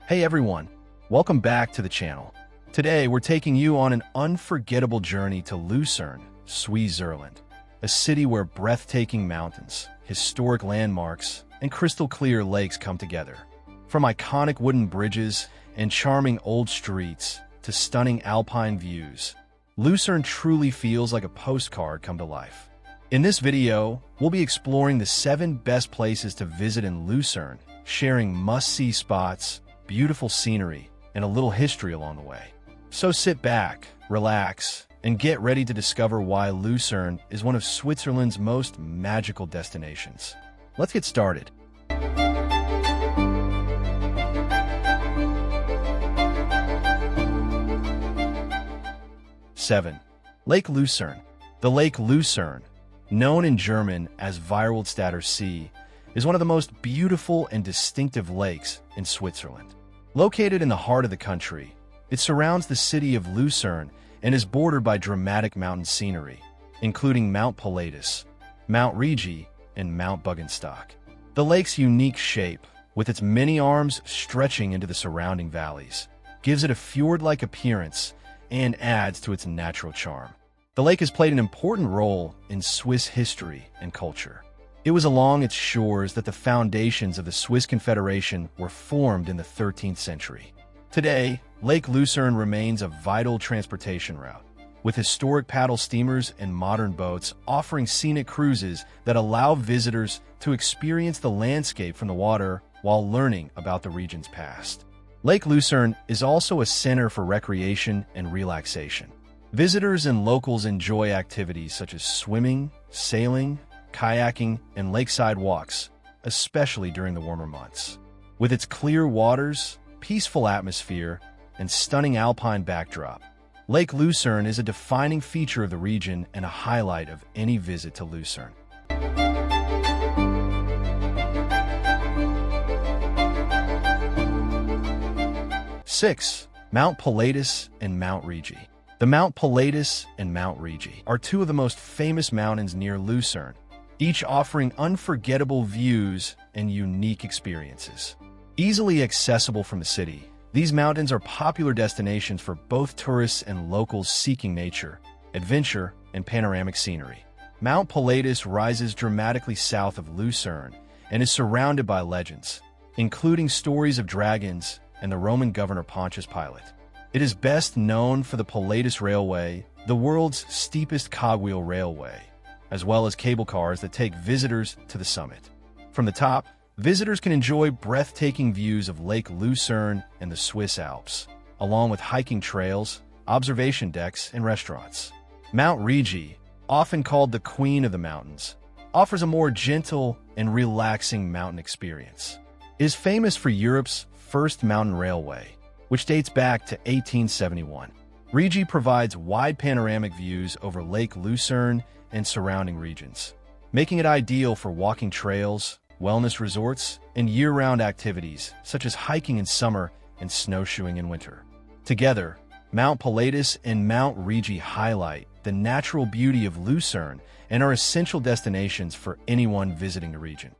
Hey everyone, welcome back to the channel. Today we're taking you on an unforgettable journey to Lucerne, Switzerland, a city where breathtaking mountains, historic landmarks, and crystal clear lakes come together. From iconic wooden bridges and charming old streets to stunning alpine views, Lucerne truly feels like a postcard come to life. In this video, we'll be exploring the 7 best places to visit in Lucerne, sharing must-see spots, beautiful scenery, and a little history along the way. So sit back, relax, and get ready to discover why Lucerne is one of Switzerland's most magical destinations. Let's get started. Seven, Lake Lucerne. The Lake Lucerne, known in German as Vierwaldstätter See, is one of the most beautiful and distinctive lakes in Switzerland. Located in the heart of the country, it surrounds the city of Lucerne and is bordered by dramatic mountain scenery, including Mount Pilatus, Mount Rigi, and Mount Buggenstock. The lake's unique shape, with its many arms stretching into the surrounding valleys, gives it a fjord-like appearance and adds to its natural charm. The lake has played an important role in Swiss history and culture. It was along its shores that the foundations of the Swiss Confederation were formed in the 13th century. Today, Lake Lucerne remains a vital transportation route, with historic paddle steamers and modern boats offering scenic cruises that allow visitors to experience the landscape from the water while learning about the region's past. Lake Lucerne is also a center for recreation and relaxation. Visitors and locals enjoy activities such as swimming, sailing, kayaking, and lakeside walks, especially during the warmer months. With its clear waters, peaceful atmosphere, and stunning alpine backdrop, Lake Lucerne is a defining feature of the region and a highlight of any visit to Lucerne. 6. Mount Pilatus and Mount Rigi. The Mount Pilatus and Mount Rigi are two of the most famous mountains near Lucerne, each offering unforgettable views and unique experiences. Easily accessible from the city, these mountains are popular destinations for both tourists and locals seeking nature, adventure, and panoramic scenery. Mount Pilatus rises dramatically south of Lucerne and is surrounded by legends, including stories of dragons and the Roman governor Pontius Pilate. It is best known for the Pilatus Railway, the world's steepest cogwheel railway, as well as cable cars that take visitors to the summit. From the top, visitors can enjoy breathtaking views of Lake Lucerne and the Swiss Alps, along with hiking trails, observation decks, and restaurants. Mount Rigi, often called the Queen of the Mountains, offers a more gentle and relaxing mountain experience. It is famous for Europe's first mountain railway, which dates back to 1871. Rigi provides wide panoramic views over Lake Lucerne and surrounding regions, making it ideal for walking trails, wellness resorts, and year-round activities such as hiking in summer and snowshoeing in winter. Together, Mount Pilatus and Mount Rigi highlight the natural beauty of Lucerne and are essential destinations for anyone visiting the region.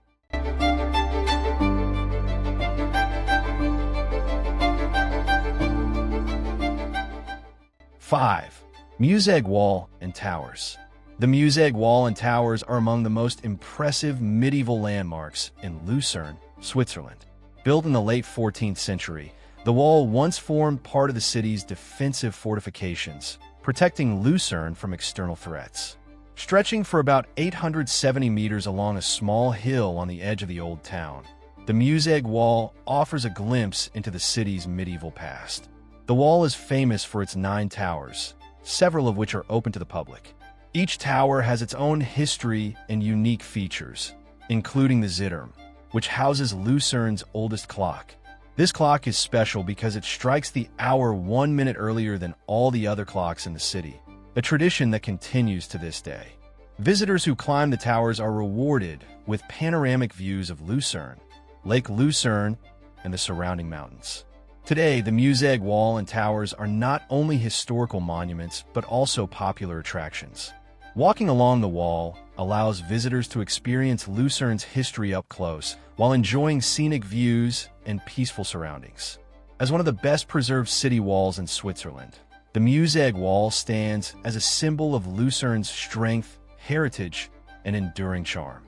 5. Musegg Wall and Towers. The Musegg Wall and Towers are among the most impressive medieval landmarks in Lucerne, Switzerland. Built in the late 14th century, the wall once formed part of the city's defensive fortifications, protecting Lucerne from external threats. Stretching for about 870 meters along a small hill on the edge of the old town, the Musegg Wall offers a glimpse into the city's medieval past. The wall is famous for its 9 towers, several of which are open to the public. Each tower has its own history and unique features, including the Zitturm, which houses Lucerne's oldest clock. This clock is special because it strikes the hour 1 minute earlier than all the other clocks in the city, a tradition that continues to this day. Visitors who climb the towers are rewarded with panoramic views of Lucerne, Lake Lucerne, and the surrounding mountains. Today, the Musegg Wall and Towers are not only historical monuments, but also popular attractions. Walking along the wall allows visitors to experience Lucerne's history up close while enjoying scenic views and peaceful surroundings. as one of the best-preserved city walls in Switzerland. The Musegg wall stands as a symbol of Lucerne's strength, heritage, and enduring charm.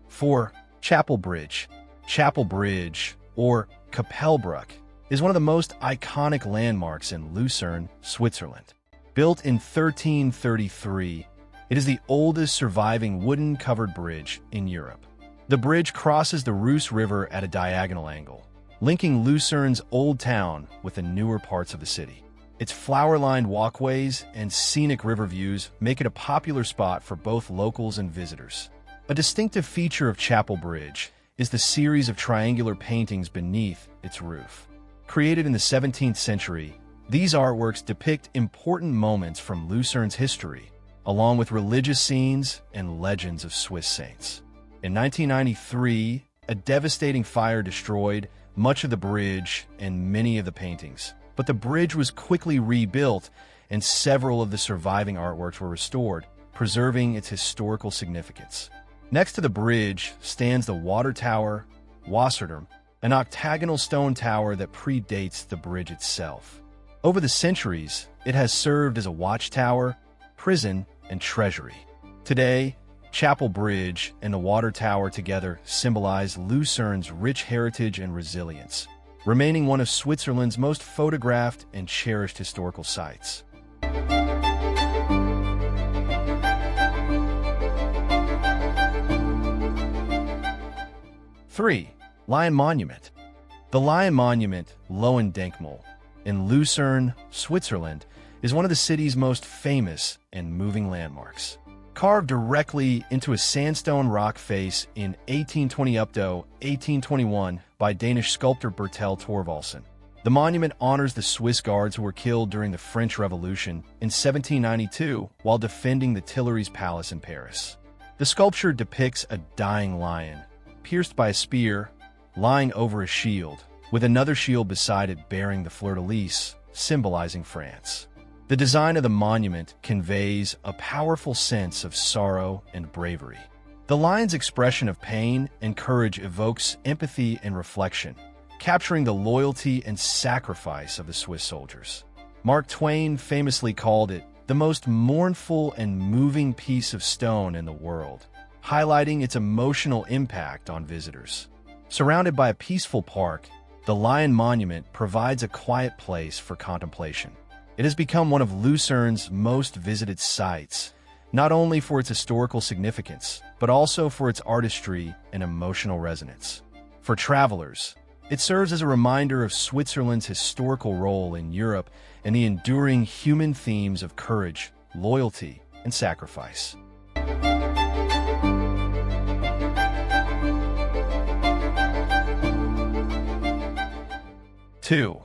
4. Chapel Bridge. Chapel Bridge, or Kapellbruck, is one of the most iconic landmarks in Lucerne, Switzerland. Built in 1333, it is the oldest surviving wooden-covered bridge in Europe. The bridge crosses the Reuss River at a diagonal angle, linking Lucerne's old town with the newer parts of the city. Its flower-lined walkways and scenic river views make it a popular spot for both locals and visitors. A distinctive feature of Chapel Bridge is the series of triangular paintings beneath its roof. Created in the 17th century, these artworks depict important moments from Lucerne's history, along with religious scenes and legends of Swiss saints. In 1993, a devastating fire destroyed much of the bridge and many of the paintings, but the bridge was quickly rebuilt and several of the surviving artworks were restored, preserving its historical significance. Next to the bridge stands the water tower, Wasserturm, an octagonal stone tower that predates the bridge itself. Over the centuries, it has served as a watchtower, prison, and treasury. Today, Chapel Bridge and the water tower together symbolize Lucerne's rich heritage and resilience, remaining one of Switzerland's most photographed and cherished historical sites. 3. Lion Monument. The Lion Monument, Lohendenkmal, in Lucerne, Switzerland, is one of the city's most famous and moving landmarks. Carved directly into a sandstone rock face in 1820 up to 1821 by Danish sculptor Bertel Thorvaldsen, the monument honors the Swiss guards who were killed during the French Revolution in 1792 while defending the Tuileries Palace in Paris. The sculpture depicts a dying lion, pierced by a spear, lying over a shield, with another shield beside it bearing the fleur-de-lis, symbolizing France. The design of the monument conveys a powerful sense of sorrow and bravery. The lion's expression of pain and courage evokes empathy and reflection, capturing the loyalty and sacrifice of the Swiss soldiers. Mark Twain famously called it the most mournful and moving piece of stone in the world, highlighting its emotional impact on visitors. Surrounded by a peaceful park, the Lion Monument provides a quiet place for contemplation. It has become one of Lucerne's most visited sites, not only for its historical significance, but also for its artistry and emotional resonance. For travelers, it serves as a reminder of Switzerland's historical role in Europe and the enduring human themes of courage, loyalty, and sacrifice. 2.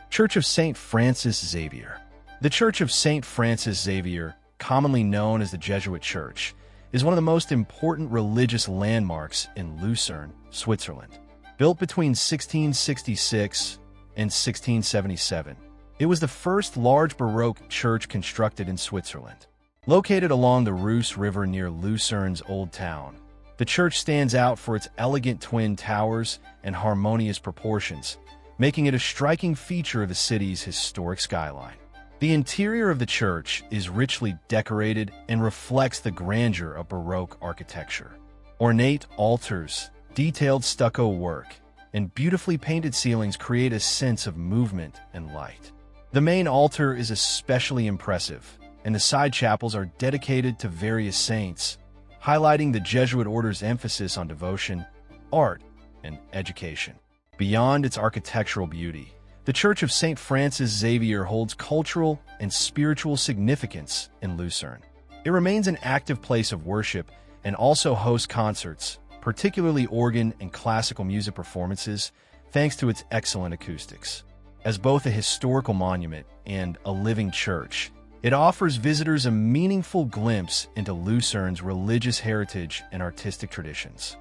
Church of St. Francis Xavier. The Church of St. Francis Xavier, commonly known as the Jesuit Church, is one of the most important religious landmarks in Lucerne, Switzerland. Built between 1666 and 1677, it was the first large Baroque church constructed in Switzerland. Located along the Reuss River near Lucerne's Old Town, the church stands out for its elegant twin towers and harmonious proportions, making it a striking feature of the city's historic skyline. The interior of the church is richly decorated and reflects the grandeur of Baroque architecture. Ornate altars, detailed stucco work, and beautifully painted ceilings create a sense of movement and light. The main altar is especially impressive, and the side chapels are dedicated to various saints, highlighting the Jesuit order's emphasis on devotion, art, and education. Beyond its architectural beauty, the Church of St. Francis Xavier holds cultural and spiritual significance in Lucerne. It remains an active place of worship and also hosts concerts, particularly organ and classical music performances, thanks to its excellent acoustics. As both a historical monument and a living church, it offers visitors a meaningful glimpse into Lucerne's religious heritage and artistic traditions.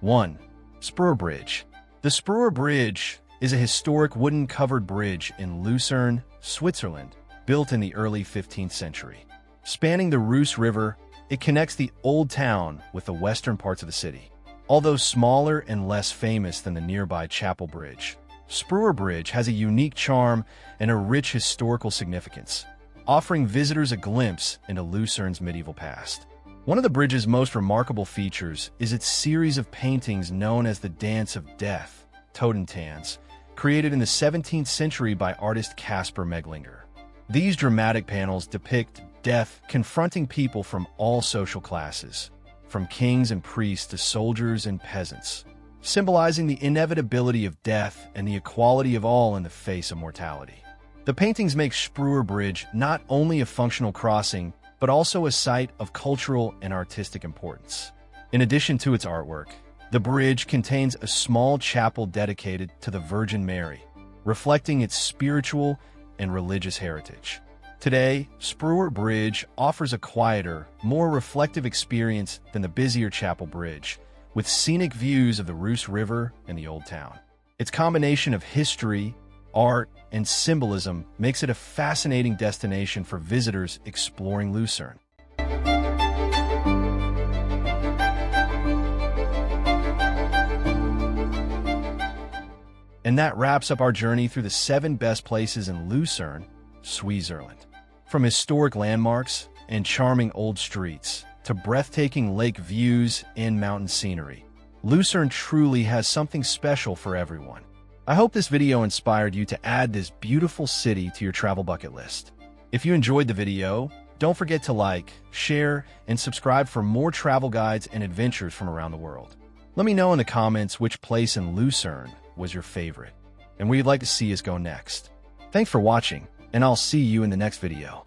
1. Spreuer Bridge. The Spreuer Bridge, is a historic wooden-covered bridge in Lucerne, Switzerland, built in the early 15th century. Spanning the Reuss River, it connects the Old Town with the western parts of the city. Although smaller and less famous than the nearby Chapel Bridge, Spreuer Bridge has a unique charm and a rich historical significance, offering visitors a glimpse into Lucerne's medieval past. One of the bridge's most remarkable features is its series of paintings known as the Dance of Death, Totentanz, created in the 17th century by artist Caspar Meglinger. These dramatic panels depict death confronting people from all social classes, from kings and priests to soldiers and peasants, symbolizing the inevitability of death and the equality of all in the face of mortality. The paintings make Spreuer Bridge not only a functional crossing, but also a site of cultural and artistic importance. In addition to its artwork, the bridge contains a small chapel dedicated to the Virgin Mary, reflecting its spiritual and religious heritage. Today, Spreuer Bridge offers a quieter, more reflective experience than the busier Chapel Bridge, with scenic views of the Reuss River and the Old Town. Its combination of history, art, and symbolism makes it a fascinating destination for visitors exploring Lucerne. And that wraps up our journey through the 7 best places in Lucerne, Switzerland. From historic landmarks and charming old streets to breathtaking lake views and mountain scenery, Lucerne truly has something special for everyone. I hope this video inspired you to add this beautiful city to your travel bucket list. If you enjoyed the video, don't forget to like, share, and subscribe for more travel guides and adventures from around the world. Let me know in the comments which place in Lucerne was your favorite, and where you'd like to see us go next. Thanks for watching, and I'll see you in the next video.